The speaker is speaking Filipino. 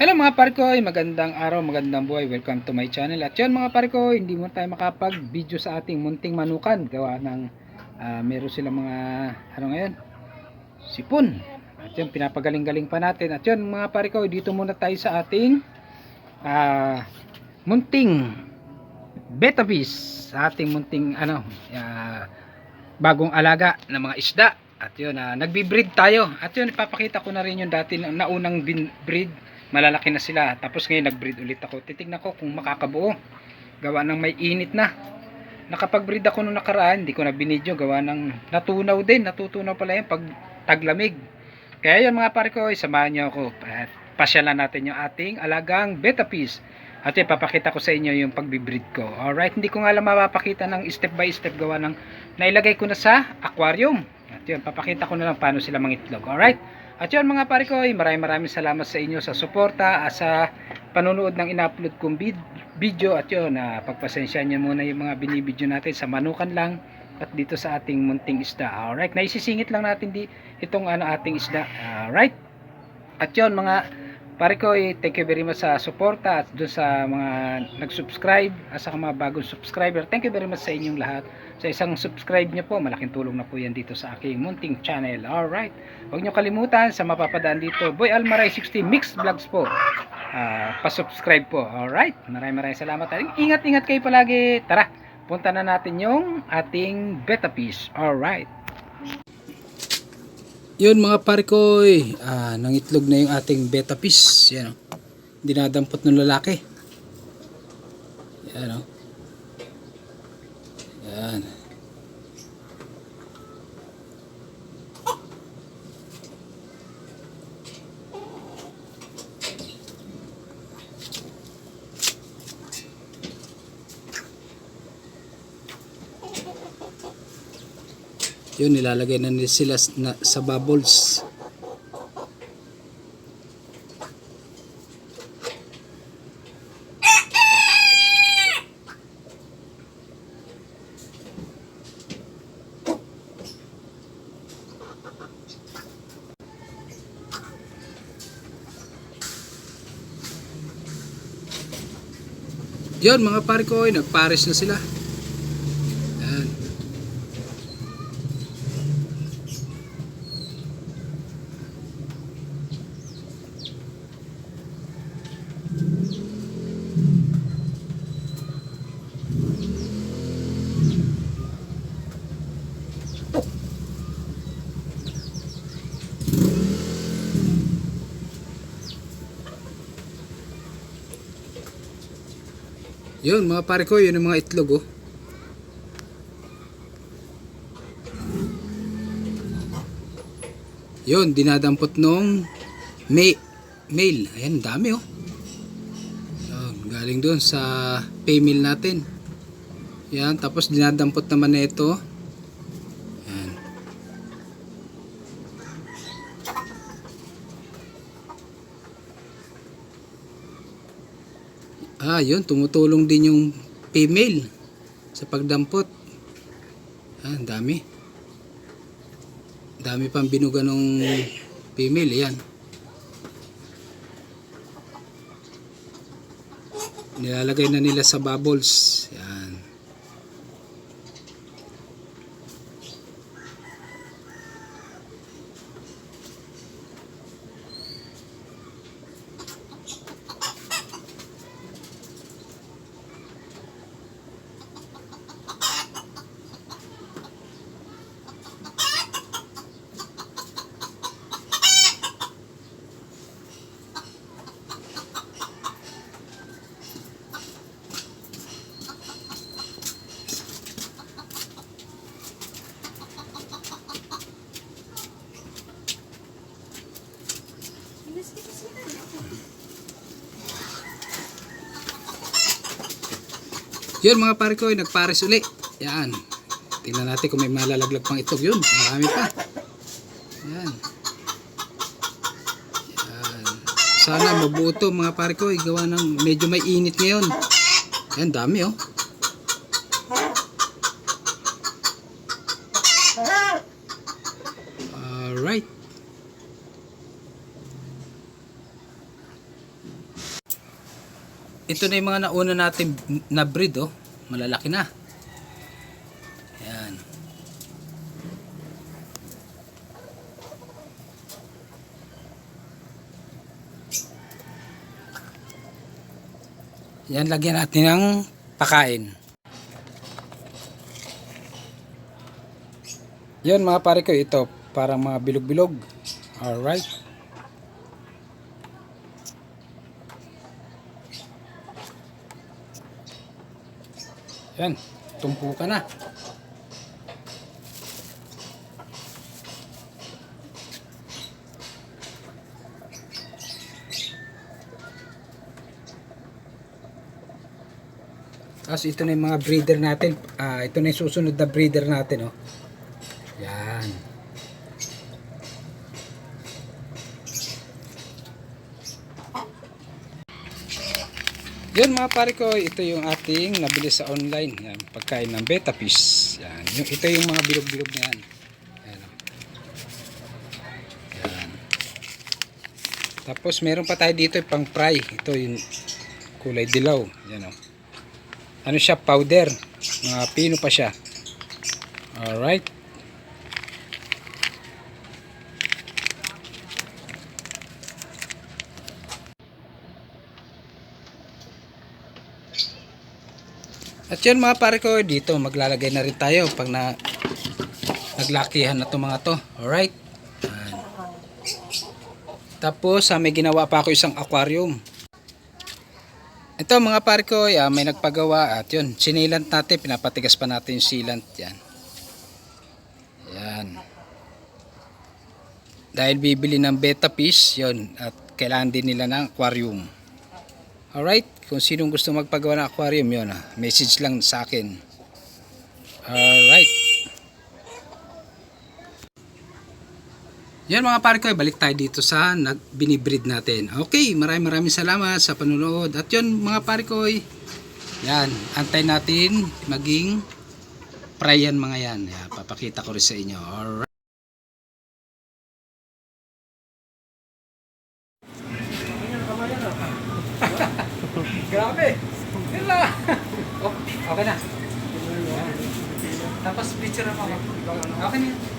Hello mga pare ko, magandang araw, magandang buhay. Welcome to my channel. At yun mga pare ko, hindi mo tayo makapag-video sa ating munting manukan. Gawa ng meron silang mga ngayon, sipon. At yun, pinapagaling-galing pa natin. At yun mga pare ko, dito muna tayo sa ating munting beta fish. Sa ating munting bagong alaga na mga isda. At yun, nagbi-breed tayo. At yun, ipapakita ko na rin yung dati na unang breed. Malalaki na sila. Tapos ngayon nag-breed ulit ako. Titignan ko kung makakabuo. Gawa ng may init na. Nakapag-breed ako nung nakaraan. Hindi ko na binidyo. Gawa ng natunaw din. Natutunaw pala yan pag taglamig. Kaya yun mga pare ko, samahan nyo ako. Pasyalan natin yung ating alagang beta fish. At yun, papakita ko sa inyo yung pag-breed ko. Alright, hindi ko nga lang mapapakita ng step by step. Gawa ng nailagay ko na sa aquarium. At yun, papakita ko na lang paano sila mangitlog. Alright. At yun mga pare ko, maraming salamat sa inyo sa suporta at sa panonood ng in-upload kong video. At yun, pagpasensya nyo muna yung mga binibidyo natin sa manukan lang at dito sa ating munting isda. Alright, naisisingit lang natin itong ating isda. Alright. At yun mga pare ko, thank you very much sa suporta at dun sa mga nag-subscribe at sa mga bagong subscriber. Thank you very much sa inyong lahat. Sa isang subscribe nyo po, malaking tulong na po yan dito sa aking munting channel. Alright, huwag nyo kalimutan sa mapapadaan dito, Boy Almaray 60 Mixed Vlogs po, pa-subscribe po. Alright, maraming salamat. Ingat kayo palagi. Tara, punta na natin yung ating beta fish. Alright, yun mga pare ko, nangitlog na yung ating beta fish. Yan, dinadampot ng lalaki. Yan, yan. Yun, nilalagay na nila sila sa bubbles. Yun mga pare ko, nagpares na sila. Yan. Yun mga pare ko, yun ang mga itlog oh. Yun, dinadampot nung male. Ayan, dami oh. Yun, galing doon sa female natin. Yan, tapos dinadampot naman na ito. Yan. Yun, tumutulong din yung female sa pagdampot. Dami. Dami pang binuga ng female. Yan. Nilalagay na nila sa bubbles. Yan. Yun mga pare ko, nagpares uli. Yan. Tingnan natin kung may malalaglag pang itlog. Yun, marami pa. Yan. Yan. Sana mabuo to mga pare ko. Gawa ng medyo may init ngayon. Yan, dami oh. Alright. ito na yung mga nauna natin na breed, oh. Malalaki na. Yan. Yan, lagyan natin ng pakain. Yan mga pare ko, ito parang mga bilog-bilog. Alright. Yan, tumpukan na. Tapos ito na yung mga breeder natin. Ito na yung susunod na breeder natin, oh. Yan. Yan mga pare ko, ito yung ating nabili sa online. Yan, pagkain ng betta fish. Yan, ito yung mga bilog-bilog na yan. Yan, oh. Yan. Tapos meron pa tayo dito yung pang fry. Ito yung kulay dilaw. Yan, oh. Ano siya, powder. Mga pino pa siya. Alright. At yun mga pare ko, dito maglalagay na rin tayo pag naglakihan na to mga to. Alright. Tapos may ginawa pa ako isang aquarium. Ito mga pare ko, may nagpagawa at yun, sinilant natin, pinapatigas pa natin yung sealant. Yan. Yan. Dahil bibili ng betta fish, yun, at kailangan din nila ng aquarium. Alright, kung sinong gusto magpagawa ng aquarium, yun, message lang sa akin. Alright. Yan mga pare ko, balik tayo dito sa binibreed natin. Okay, maraming salamat sa panonood. At yun mga pare ko, yan, antay natin maging fry yan mga yan. Yan, papakita ko rin sa inyo. Alright. Grabe. Hila. Oh, okay na. Tapos picture ako. Okay na.